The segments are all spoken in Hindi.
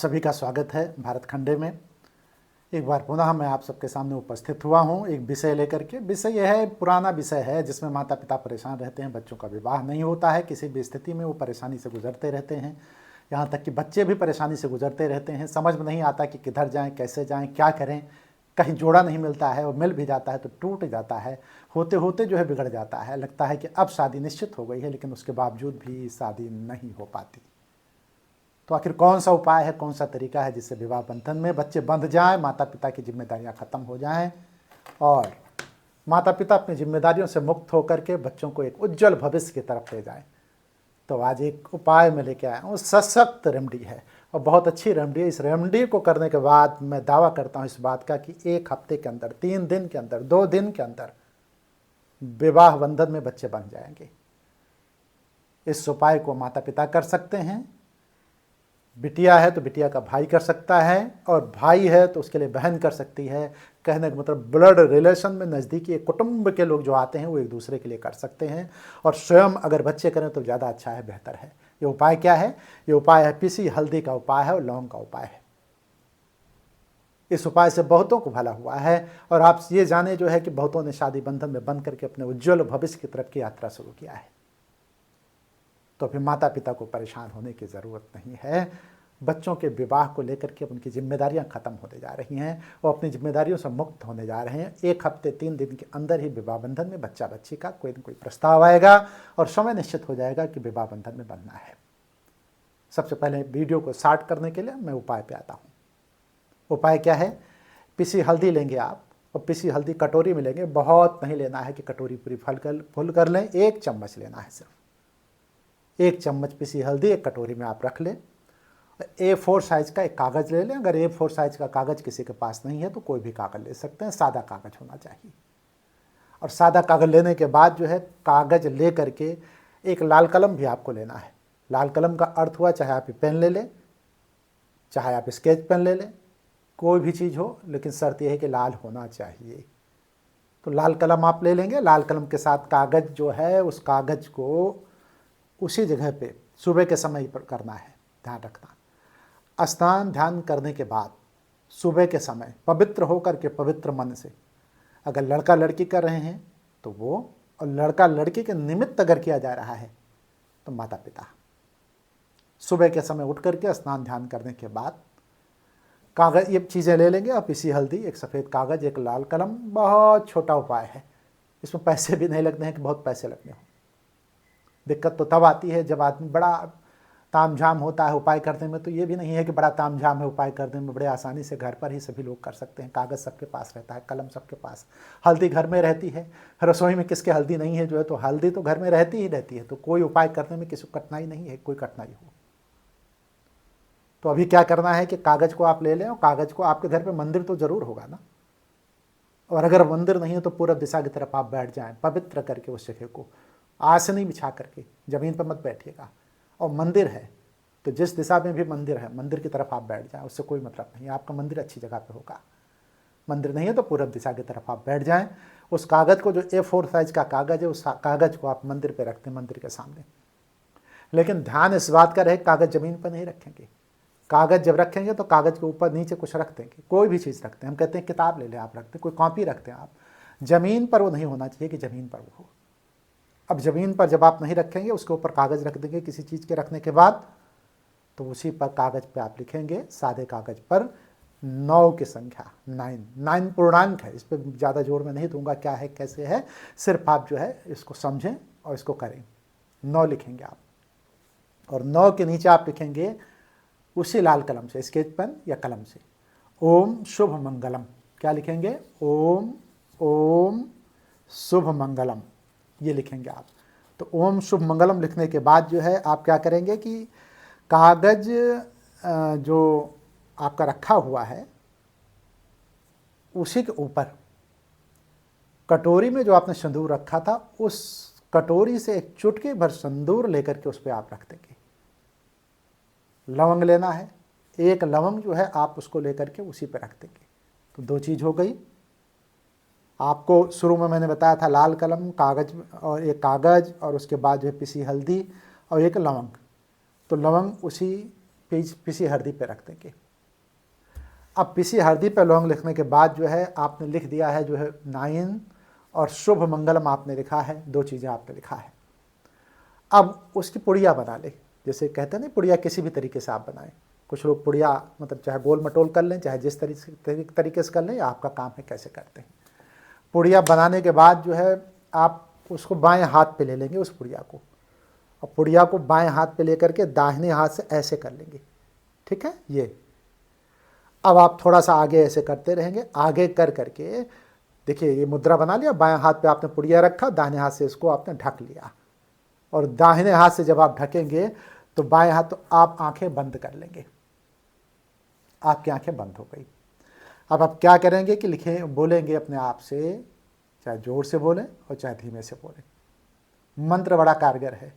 सभी का स्वागत है भारत खंडे में। एक बार पुनः मैं आप सबके सामने उपस्थित हुआ हूँ एक विषय लेकर के। विषय यह है, पुराना विषय है जिसमें माता पिता परेशान रहते हैं, बच्चों का विवाह नहीं होता है, किसी भी स्थिति में वो परेशानी से गुजरते रहते हैं। यहाँ तक कि बच्चे भी परेशानी से गुजरते रहते हैं, समझ में नहीं आता कि किधर जाएँ, कैसे जाएँ, क्या करें। कहीं जोड़ा नहीं मिलता है और मिल भी जाता है तो टूट जाता है, होते होते जो है बिगड़ जाता है। लगता है कि अब शादी निश्चित हो गई है, लेकिन उसके बावजूद भी शादी नहीं हो पाती। तो आखिर कौन सा उपाय है, कौन सा तरीका है जिससे विवाह बंधन में बच्चे बंध जाएं, माता पिता की जिम्मेदारियां खत्म हो जाएं और माता पिता अपनी जिम्मेदारियों से मुक्त होकर के बच्चों को एक उज्जवल भविष्य की तरफ ले जाएं। तो आज एक उपाय मैं लेके आया हूँ, सशक्त रेमेडी है और बहुत अच्छी रेमेडी है। इस रेमेडी को करने के बाद मैं दावा करता हूँ इस बात का कि 1 हफ्ते के अंदर, 3 दिन के अंदर, 2 दिन के अंदर विवाह बंधन में बच्चे बन जाएंगे। इस उपाय को माता पिता कर सकते हैं, बिटिया है तो बिटिया का भाई कर सकता है, और भाई है तो उसके लिए बहन कर सकती है। कहने का मतलब ब्लड रिलेशन में नज़दीकी एक कुटुंब के लोग जो आते हैं वो एक दूसरे के लिए कर सकते हैं, और स्वयं अगर बच्चे करें तो ज़्यादा अच्छा है, बेहतर है। ये उपाय क्या है? ये उपाय है पीसी हल्दी का उपाय है और लौंग का उपाय है। इस उपाय से बहुतों को भला हुआ है और आप ये जाने जो है कि बहुतों ने शादी बंधन में बंध करके अपने उज्ज्वल भविष्य की तरफ की यात्रा शुरू किया है। तो फिर माता पिता को परेशान होने की ज़रूरत नहीं है। बच्चों के विवाह को लेकर के उनकी जिम्मेदारियां खत्म होने जा रही हैं, वो अपनी जिम्मेदारियों से मुक्त होने जा रहे हैं। 1 हफ्ते 3 दिन के अंदर ही विवाह बंधन में बच्चा बच्ची का कोई न कोई प्रस्ताव आएगा और समय निश्चित हो जाएगा कि विवाह बंधन में बनना है। सबसे पहले वीडियो को स्टार्ट करने के लिए मैं उपाय पे आता हूँ। उपाय क्या है? पिसी हल्दी लेंगे आप, और पिसी हल्दी कटोरी में लेंगे। बहुत नहीं लेना है कि कटोरी पूरी फुल कर लें, 1 चम्मच लेना है सिर्फ। 1 चम्मच पिसी हल्दी एक कटोरी में आप रख लें। A4 साइज़ का एक कागज़ ले लें। अगर A4 साइज़ का कागज़ किसी के पास नहीं है तो कोई भी कागज़ ले सकते हैं, सादा कागज़ होना चाहिए। और सादा कागज़ लेने के बाद जो है कागज़ ले करके एक लाल कलम भी आपको लेना है। लाल कलम का अर्थ हुआ चाहे आप पेन ले लें, चाहे आप स्केच पेन ले लें, कोई भी चीज़ हो, लेकिन शर्त यह है कि लाल होना चाहिए। तो लाल कलम आप ले लेंगे। लाल कलम के साथ कागज़ जो है उस कागज़ को उसी जगह पे सुबह के समय पर करना है, ध्यान रखना। स्नान ध्यान करने के बाद सुबह के समय पवित्र होकर के पवित्र मन से, अगर लड़का लड़की कर रहे हैं तो वो, और लड़का लड़की के निमित्त अगर किया जा रहा है तो माता पिता, सुबह के समय उठ करके स्नान ध्यान करने के बाद कागज़, ये चीज़ें ले लेंगे। और पिसी हल्दी, एक सफ़ेद कागज़, एक लाल कलम। बहुत छोटा उपाय है, इसमें पैसे भी नहीं लगते हैं कि बहुत पैसे लगने हों। दिक्कत तो तब आती है जब आदमी बड़ा तामझाम होता है उपाय करने में। तो ये भी नहीं है कि बड़ा तामझाम है उपाय करने में, बड़े आसानी से घर पर ही सभी लोग कर सकते हैं। कागज़ सबके पास रहता है, कलम सबके पास, हल्दी घर में रहती है। रसोई में किसके हल्दी नहीं है जो है, तो हल्दी तो घर में रहती ही रहती है। तो कोई उपाय करने में किसी को कठिनाई नहीं है, कोई कठिनाई हो। तो अभी क्या करना है कि कागज़ को आप ले लें, और कागज़ को, आपके घर पर मंदिर तो ज़रूर होगा ना, और अगर मंदिर नहीं है तो पूरब दिशा की तरफ आप बैठ जाएँ, पवित्र करके उस जगह को, आसनी बिछा करके, ज़मीन पर मत बैठिएगा। और मंदिर है तो जिस दिशा में भी मंदिर है, मंदिर की तरफ आप बैठ जाएं, उससे कोई मतलब नहीं, आपका मंदिर अच्छी जगह पे होगा। मंदिर नहीं है तो पूरब दिशा की तरफ आप बैठ जाएं। उस कागज़ को, जो A4 साइज़ का कागज़ है, उस कागज़ को आप मंदिर पे रखते हैं, मंदिर के सामने। लेकिन ध्यान इस बात का रहे, कागज़ ज़मीन पर नहीं रखेंगे। कागज़ जब रखेंगे तो कागज़ के ऊपर नीचे कुछ रख देंगे, कोई भी चीज़ रखते हैं। हम कहते हैं किताब ले लें, आप रखते हैं, कोई कॉपी रखते हैं आप, ज़मीन पर वो नहीं होना चाहिए कि ज़मीन पर वो हो। अब ज़मीन पर जब आप नहीं रखेंगे, उसके ऊपर कागज़ रख देंगे किसी चीज़ के रखने के बाद, तो उसी पर कागज़ पे आप लिखेंगे, सादे कागज़ पर 9 की संख्या, 9 पूर्णांक है। इस पर ज़्यादा जोर में नहीं दूंगा क्या है कैसे है, सिर्फ आप जो है इसको समझें और इसको करें। 9 लिखेंगे आप, और 9 के नीचे आप लिखेंगे उसी लाल कलम से, स्केच पेन या कलम से, ओम शुभ मंगलम। क्या लिखेंगे? ओम ओम शुभ मंगलम, ये लिखेंगे आप। तो ओम शुभ मंगलम लिखने के बाद जो है आप क्या करेंगे कि कागज़ जो आपका रखा हुआ है उसी के ऊपर कटोरी में जो आपने सिंदूर रखा था, उस कटोरी से एक चुटकी भर सिंदूर लेकर के उस पर आप रख देंगे। लवंग लेना है, 1 लवंग जो है आप उसको लेकर के उसी पे रख देंगे। तो 2 चीज़ हो गई। आपको शुरू में मैंने बताया था लाल कलम, कागज़, और एक कागज़, और उसके बाद जो है पिसी हल्दी और 1 लवंग। तो लवंग उसी पीसी हरदी पे रख देंगे। अब पीसी हरदी पे लौंग लिखने के बाद जो है आपने लिख दिया है जो है 9 और शुभ मंगलम आपने लिखा है, 2 चीज़ें आपने लिखा है। अब उसकी पुड़िया बना ले, जैसे कहते हैं ना पुड़िया किसी भी तरीके से आप बनाएं। कुछ लोग पुड़िया मतलब चाहे गोल मटोल कर लें, चाहे जिस तरीके से कर लें, आपका काम है कैसे करते हैं। पुड़िया बनाने के बाद जो है आप उसको बाएं हाथ पे ले लेंगे उस पुड़िया को, और पुड़िया को बाएं हाथ पे लेकर के दाहिने हाथ से ऐसे कर लेंगे, ठीक है। ये अब आप थोड़ा सा आगे ऐसे करते रहेंगे, आगे कर करके देखिए ये मुद्रा बना लिया। बाएं हाथ पे आपने पुड़िया रखा, दाहिने हाथ से इसको आपने ढक लिया, और दाहिने हाथ से जब आप ढकेंगे तो बाएं हाथ तो आप आंखें बंद कर लेंगे, आपकी आंखें बंद हो गई। अब आप क्या करेंगे कि लिखे बोलेंगे अपने आप से, चाहे जोर से बोलें और चाहे धीमे से बोलें। मंत्र बड़ा कारगर है।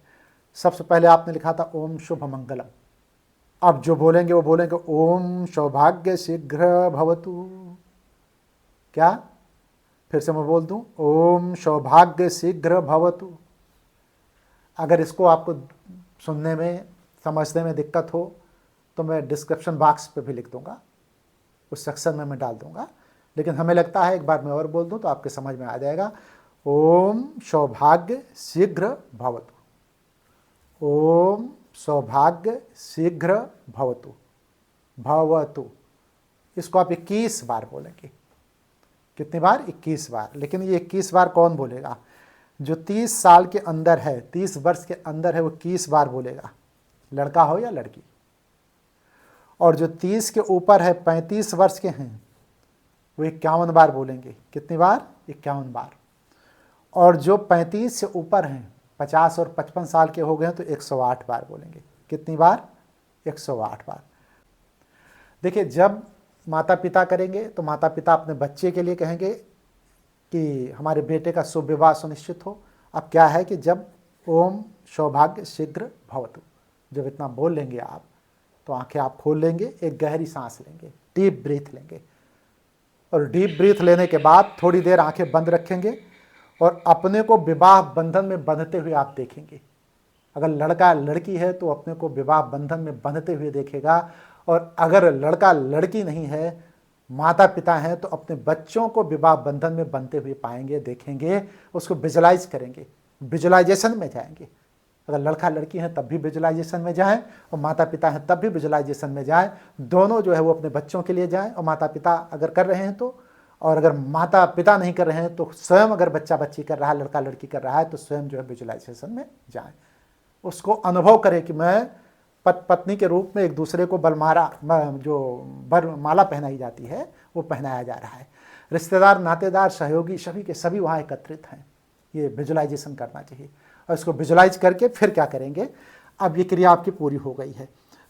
सबसे पहले आपने लिखा था ओम शुभ मंगलम, अब जो बोलेंगे वो बोलेंगे ओम सौभाग्य शीघ्र भवतु। क्या, फिर से मैं बोल दूं, ओम सौभाग्य शीघ्र भवतु। अगर इसको आपको सुनने में समझने में दिक्कत हो तो मैं डिस्क्रिप्शन बॉक्स पे भी लिख दूंगा, उस सेक्शन में मैं डाल दूंगा, लेकिन हमें लगता है एक बार मैं और बोल दूं तो आपके समझ में आ जाएगा। ओम सौभाग्य शीघ्र भवतु, ओम सौभाग्य शीघ्र भवतु, भवतु। इसको आप 21 बार बोलेंगे। कितनी बार? 21 बार। लेकिन ये 21 बार कौन बोलेगा? जो 30 साल के अंदर है, 30 वर्ष के अंदर है, वो 21 बार बोलेगा, लड़का हो या लड़की। और जो 30 के ऊपर है, 35 वर्ष के हैं, वो 51 बार बोलेंगे। कितनी बार? 51 बार। और जो 35 से ऊपर हैं, 50 और 55 साल के हो गए हैं, तो 108 बार बोलेंगे। कितनी बार? 108 बार। देखिए जब माता पिता करेंगे तो माता पिता अपने बच्चे के लिए कहेंगे कि हमारे बेटे का शुभ विवाह सुनिश्चित हो। अब क्या है कि जब ओम सौभाग्य शीघ्र भवतु जब इतना बोल लेंगे आप, तो आंखें आप खोल लेंगे, एक गहरी सांस लेंगे, डीप ब्रीथ लेंगे, और डीप ब्रीथ लेने के बाद थोड़ी देर आंखें बंद रखेंगे और अपने को विवाह बंधन में बंधते हुए आप देखेंगे। अगर लड़का लड़की है तो अपने को विवाह बंधन में बंधते हुए देखेगा, और अगर लड़का लड़की नहीं है, माता पिता हैं, तो अपने बच्चों को विवाह बंधन में बंधते हुए पाएंगे, देखेंगे, उसको विजुलाइज करेंगे, विजुलाइजेशन में जाएंगे। अगर लड़का लड़की है तब भी विजुलाइजेशन में जाएं, और माता पिता हैं तब भी विजुलाइजेशन में जाएं। दोनों जो है वो अपने बच्चों के लिए जाएं, और माता पिता अगर कर रहे हैं तो, और अगर माता पिता नहीं कर रहे हैं तो स्वयं, अगर बच्चा बच्ची कर रहा है, लड़का लड़की कर रहा है, तो स्वयं जो है विजुलाइजेशन में जाएं। उसको अनुभव करें कि मैं पत्नी के रूप में एक दूसरे को बलमारा, जो माला पहनाई जाती है, वो पहनाया जा रहा है। रिश्तेदार, नातेदार, सहयोगी सभी के सभी वहाँ एकत्रित हैं। ये विजुलाइजेशन करना चाहिए, और इसको विजुलाइज करके फिर क्या करेंगे। अब ये क्रिया आपकी पूरी हो गई है।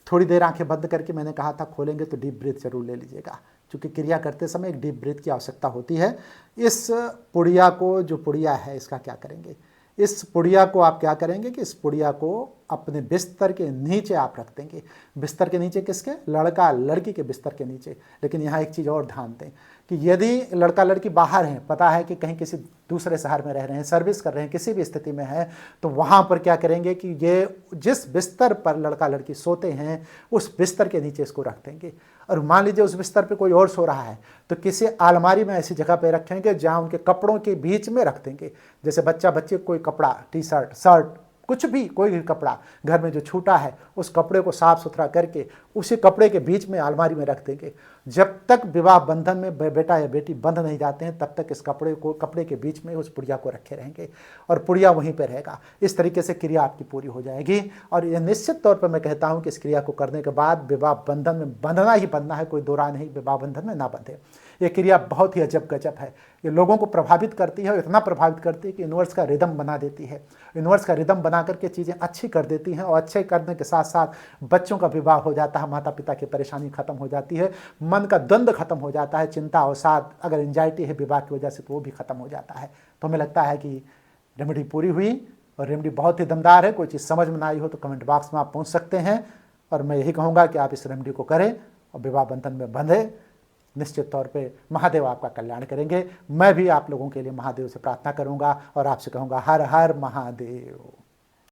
थोड़ी देर आंखें बंद करके, मैंने कहा था खोलेंगे तो डीप ब्रीथ जरूर ले लीजिएगा, क्योंकि क्रिया करते समय एक डीप ब्रीथ की आवश्यकता होती है। इस पुड़िया को, जो पुड़िया है, इसका क्या करेंगे, इस पुड़िया को आप क्या करेंगे कि इस पुड़िया को अपने बिस्तर के नीचे आप रख देंगे। बिस्तर के नीचे किसके? लड़का लड़की के बिस्तर के नीचे। लेकिन यहाँ एक चीज़ और ध्यान दें कि यदि लड़का लड़की बाहर हैं, पता है कि कहीं किसी दूसरे शहर में रह रहे हैं, सर्विस कर रहे हैं, किसी भी स्थिति में है, तो वहाँ पर क्या करेंगे कि ये जिस बिस्तर पर लड़का लड़की सोते हैं, उस बिस्तर के नीचे इसको रख देंगे। और मान लीजिए उस बिस्तर पे कोई और सो रहा है, तो किसी अलमारी में ऐसी जगह पे रखेंगे जहाँ उनके कपड़ों के बीच में रख देंगे। जैसे बच्चा बच्चे कोई कपड़ा, टी शर्ट, शर्ट, कुछ भी, कोई भी कपड़ा घर में जो छूटा है, उस कपड़े को साफ सुथरा करके उसी कपड़े के बीच में अलमारी में रख देंगे। जब तक विवाह बंधन में बेटा या बेटी बंध नहीं जाते हैं, तब तक इस कपड़े के बीच में उस पुड़िया को रखे रहेंगे, और पुड़िया वहीं पर रहेगा। इस तरीके से क्रिया आपकी पूरी हो जाएगी। और यह निश्चित तौर पर मैं कहता हूँ कि इस क्रिया को करने के बाद विवाह बंधन में बंधना ही बंधना है, कोई दो राय नहीं, विवाह बंधन में ना बंधे। ये क्रिया बहुत ही अजब गजब है। ये लोगों को प्रभावित करती है, और इतना प्रभावित करती है कि यूनिवर्स का रिदम बना देती है। यूनिवर्स का रिदम बना करके चीज़ें अच्छी कर देती हैं, और अच्छे करने के साथ साथ बच्चों का विवाह हो जाता है, माता पिता की परेशानी खत्म हो जाती है, मन का द्वंद्व खत्म हो जाता है, चिंता और साथ अगर एंजाइटी है विवाह की वजह से तो वो भी खत्म हो जाता है। तो हमें लगता है कि रेमेडी पूरी हुई, और रेमेडी बहुत ही दमदार है। कोई चीज़ समझ में ना आई हो तो कमेंट बॉक्स में आप पूछ सकते हैं, और मैं यही कहूँगा कि आप इस रेमेडी को करें और विवाह बंधन में बंधे। निश्चित तौर पे महादेव आपका कल्याण करेंगे। मैं भी आप लोगों के लिए महादेव से प्रार्थना करूंगा और आपसे कहूंगा हर हर महादेव।